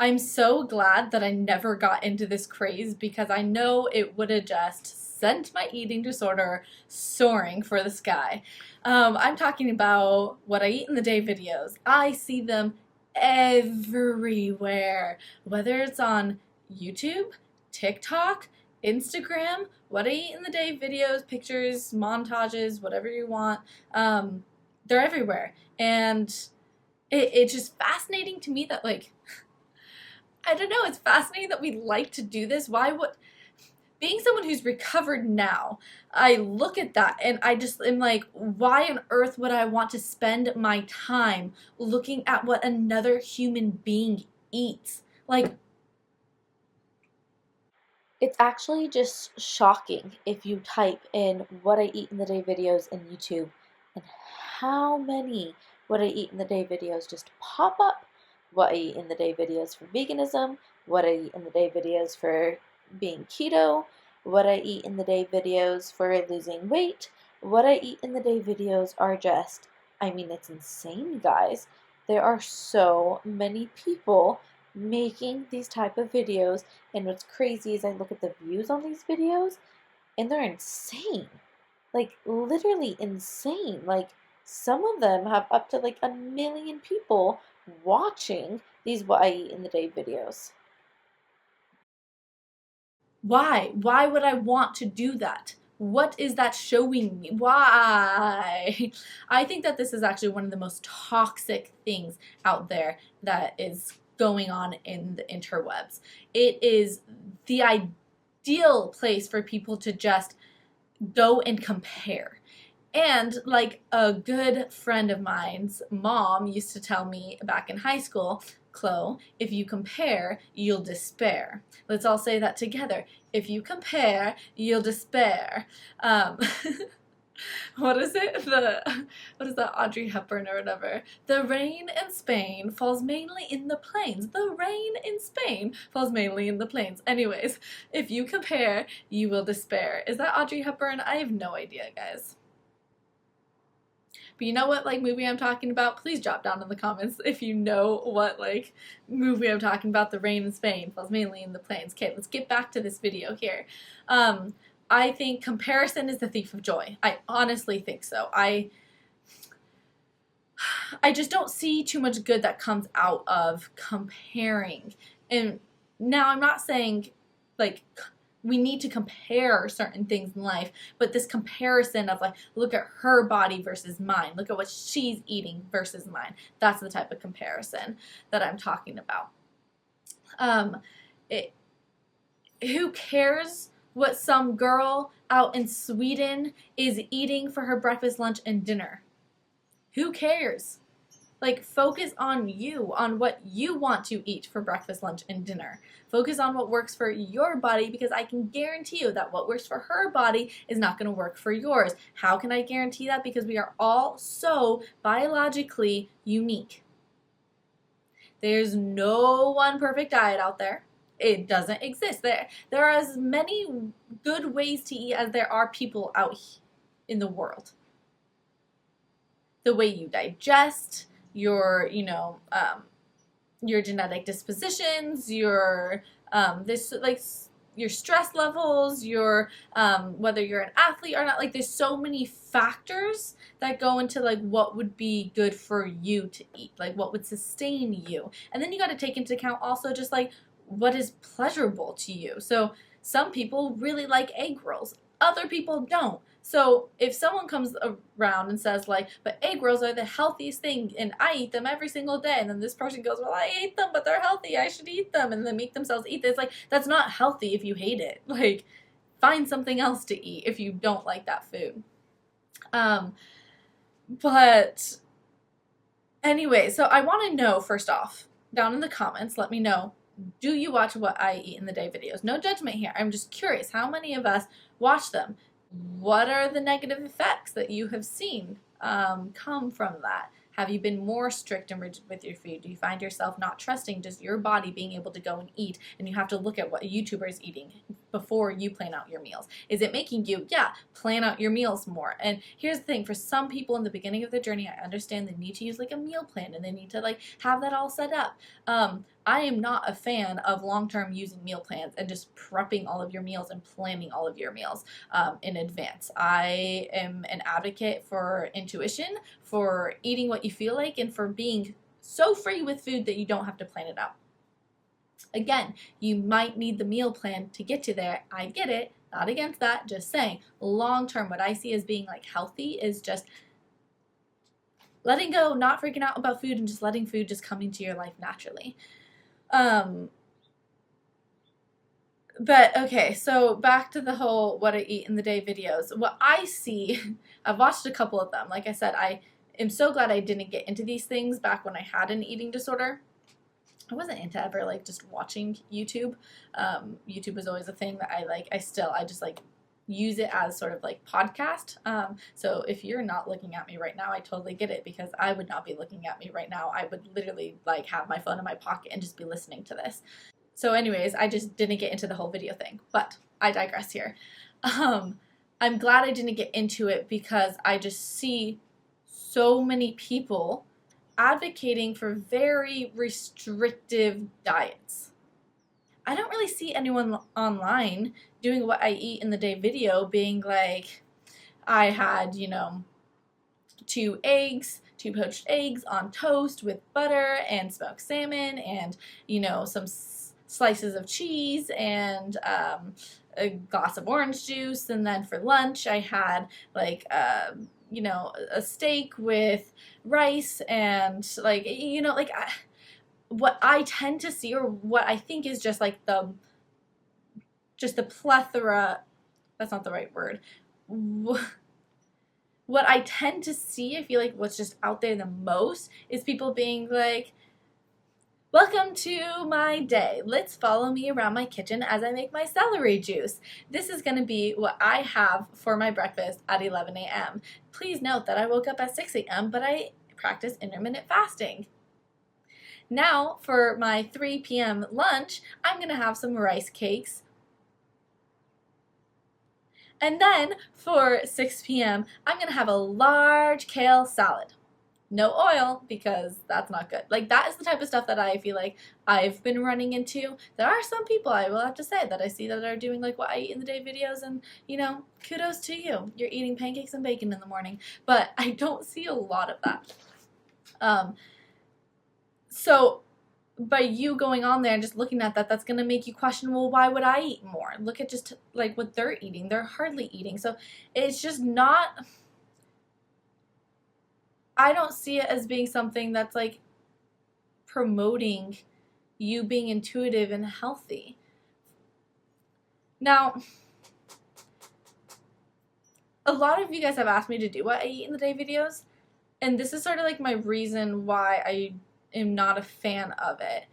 I'm so glad that I never got into this craze because I know it would have just sent my eating disorder soaring for the sky. I'm talking about what I eat in the day videos. I see them everywhere, whether it's on YouTube, TikTok, Instagram, what I eat in the day videos, pictures, montages, whatever you want. They're everywhere. And it's just fascinating to me that, like, I don't know, it's fascinating that we like to do this. Why would, being someone who's recovered now, I look at that and I just am like, why on earth would I want to spend my time looking at what another human being eats? Like, It's actually just shocking if you type in what I eat in the day videos in YouTube and how many what I eat in the day videos just pop up. What I eat in the day videos for veganism, what I eat in the day videos for being keto, what I eat in the day videos for losing weight, what I eat in the day videos are just, I mean, it's insane, guys. There are so many people making these type of videos, and what's crazy is I look at the views on these videos and they're insane. Like literally insane. Like some of them have up to like 1 million people watching these what I eat in the day videos. why? Why would I want to do that? What is that showing me? Why? I think that this is actually one of the most toxic things out there that is going on in the interwebs. It is the ideal place for people to just go and compare. And like a good friend of mine's mom used to tell me back in high school, Chloe, if you compare, you'll despair. Let's all say that together. If you compare, you'll despair. Um, what is it? What is that? Audrey Hepburn or whatever. The rain in Spain falls mainly in the plains. The rain in Spain falls mainly in the plains. Anyways, if you compare, you will despair. Is that Audrey Hepburn? I have no idea, guys. But you know what like movie I'm talking about? Please drop down in the comments if you know what like movie I'm talking about. The rain in Spain falls mainly in the plains. Okay, let's get back to this video here. I think comparison is the thief of joy. I honestly think so. I just don't see too much good that comes out of comparing. And now I'm not saying like we need to compare certain things in life, but this comparison of like, look at her body versus mine, look at what she's eating versus mine, that's the type of comparison that I'm talking about. It, who cares what some girl out in Sweden is eating for her breakfast, lunch, and dinner? Who cares? Like, focus on you, on what you want to eat for breakfast, lunch, and dinner. Focus on what works for your body, because I can guarantee you that what works for her body is not going to work for yours. How can I guarantee that? Because we are all so biologically unique. There's no one perfect diet out there. It doesn't exist. There are as many good ways to eat as there are people out in the world. The way you digest, your your genetic dispositions, your this like your stress levels, your whether you're an athlete or not. Like there's so many factors that go into like what would be good for you to eat, like what would sustain you. And then you got to take into account also just like what is pleasurable to you. So some people really like egg rolls, other people don't. So if someone comes around and says like, but egg rolls are the healthiest thing and I eat them every single day, and then this person goes, well, I ate them but they're healthy, I should eat them, and then make themselves eat this, like that's not healthy if you hate it. Like find something else to eat if you don't like that food. But anyway, so I want to know, first off, down in the comments, let me know, do you watch what I eat in the day videos? No judgment here. I'm just curious, how many of us watch them? What are the negative effects that you have seen come from that? Have you been more strict and rigid with your food? Do you find yourself not trusting just your body being able to go and eat, and you have to look at what a YouTuber is eating before you plan out your meals? Is it making you, plan out your meals more? And here's the thing, for some people in the beginning of the journey, I understand they need to use like a meal plan and they need to like have that all set up. I am not a fan of long-term using meal plans and just prepping all of your meals and planning all of your meals in advance. I am an advocate for intuition, for eating what you feel like, and for being so free with food that you don't have to plan it out. Again, you might need the meal plan to get to there. I get it, not against that, just saying long term, what I see as being like healthy is just letting go, not freaking out about food, and just letting food just come into your life naturally. But okay, so back to the whole what I eat in the day videos. What I see, I've watched a couple of them. Like I said, I am so glad I didn't get into these things back when I had an eating disorder. I wasn't into ever like just watching YouTube. YouTube was always a thing that I just like use it as sort of like podcast. So if you're not looking at me right now, I totally get it, because I would not be looking at me right now. I would literally like have my phone in my pocket and just be listening to this. So anyways, I just didn't get into the whole video thing, but I digress here. I'm glad I didn't get into it because I just see so many people advocating for very restrictive diets. I don't really see anyone online doing what I eat in the day video being like, I had, 2 poached eggs on toast with butter and smoked salmon and, some slices of cheese and a glass of orange juice. And then for lunch, I had like, a steak with rice and what I tend to see, or what I think is just like the plethora, that's not the right word. What I tend to see, I feel like what's just out there the most is people being like, welcome to my day. Let's follow me around my kitchen as I make my celery juice. This is going to be what I have for my breakfast at 11 a.m. Please note that I woke up at 6 a.m., but I practice intermittent fasting. Now, for my 3 p.m. lunch, I'm going to have some rice cakes. And then for 6 p.m., I'm going to have a large kale salad. No oil, because that's not good. Like, that is the type of stuff that I feel like I've been running into. There are some people, I will have to say, that I see that are doing like what I eat in the day videos, and kudos to you. You're eating pancakes and bacon in the morning. But I don't see a lot of that. So by you going on there and just looking at that, that's going to make you question, well, why would I eat more? Look at just like what they're eating. They're hardly eating. So it's just not, I don't see it as being something that's like promoting you being intuitive and healthy. Now, a lot of you guys have asked me to do what I eat in the day videos, and this is sort of like my reason why I am not a fan of it,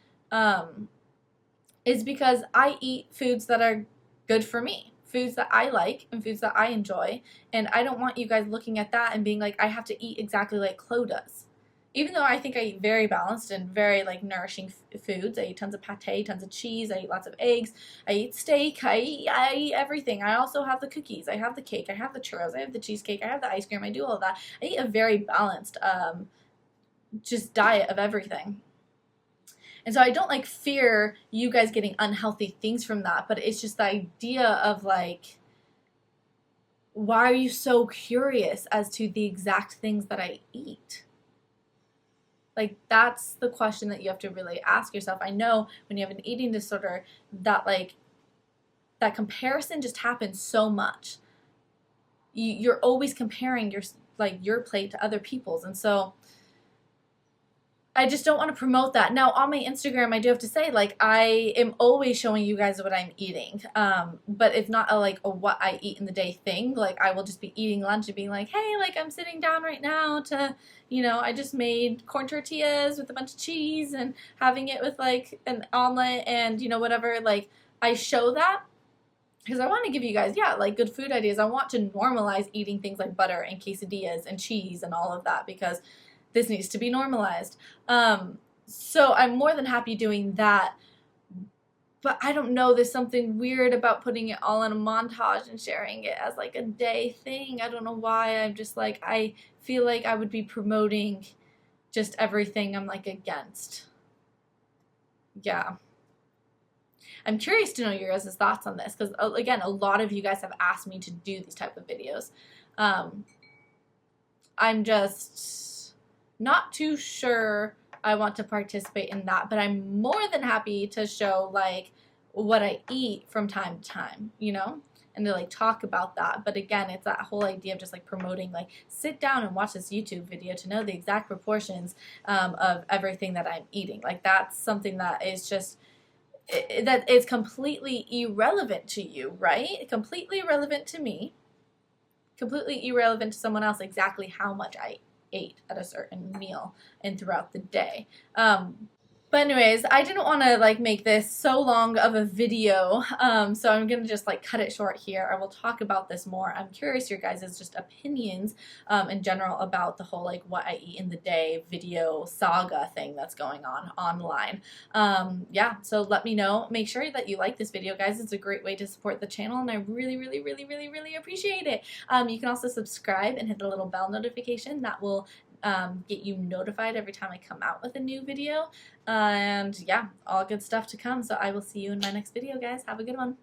is because I eat foods that are good for me, foods that I like and foods that I enjoy, and I don't want you guys looking at that and being like, I have to eat exactly like Chloe does. Even though I think I eat very balanced and very like nourishing foods. I eat tons of pate, tons of cheese, I eat lots of eggs, I eat steak, I eat everything. I also have the cookies, I have the cake, I have the churros, I have the cheesecake, I have the ice cream, I do all of that. I eat a very balanced just diet of everything. And so I don't like fear you guys getting unhealthy things from that, but it's just the idea of like, why are you so curious as to the exact things that I eat? Like, that's the question that you have to really ask yourself. I know when you have an eating disorder that like that comparison just happens so much. You're always comparing your plate to other people's, and so I just don't want to promote that. Now, on my Instagram, I do have to say, like, I am always showing you guys what I'm eating. But it's not a what I eat in the day thing. Like, I will just be eating lunch and being like, hey, like, I'm sitting down right now to, I just made corn tortillas with a bunch of cheese and having it with, like, an omelet and, whatever. Like, I show that because I want to give you guys, like, good food ideas. I want to normalize eating things like butter and quesadillas and cheese and all of that, because this needs to be normalized. So I'm more than happy doing that. But I don't know, there's something weird about putting it all in a montage and sharing it as like a day thing. I don't know why. I'm just like, I feel like I would be promoting just everything I'm like against. yeah. I'm curious to know your guys' thoughts on this because, again, a lot of you guys have asked me to do these type of videos. I'm just not too sure I want to participate in that, but I'm more than happy to show like what I eat from time to time, you know, and to like talk about that. But again, it's that whole idea of just like promoting, like sit down and watch this YouTube video to know the exact proportions of everything that I'm eating. Like that's something that is just that is completely irrelevant to you, right? Completely irrelevant to me, completely irrelevant to someone else exactly how much I ate at a certain meal and throughout the day. But anyways, I didn't want to like make this so long of a video, so I'm gonna just like cut it short here. I will talk about this more. I'm curious your guys' just opinions in general about the whole like what I eat in the day video saga thing that's going on online. Yeah, so let me know. Make sure that you like this video, guys. It's a great way to support the channel, and I really, really, really, really, really appreciate it. You can also subscribe and hit the little bell notification that will get you notified every time I come out with a new video. And yeah, all good stuff to come. So I will see you in my next video, guys. Have a good one.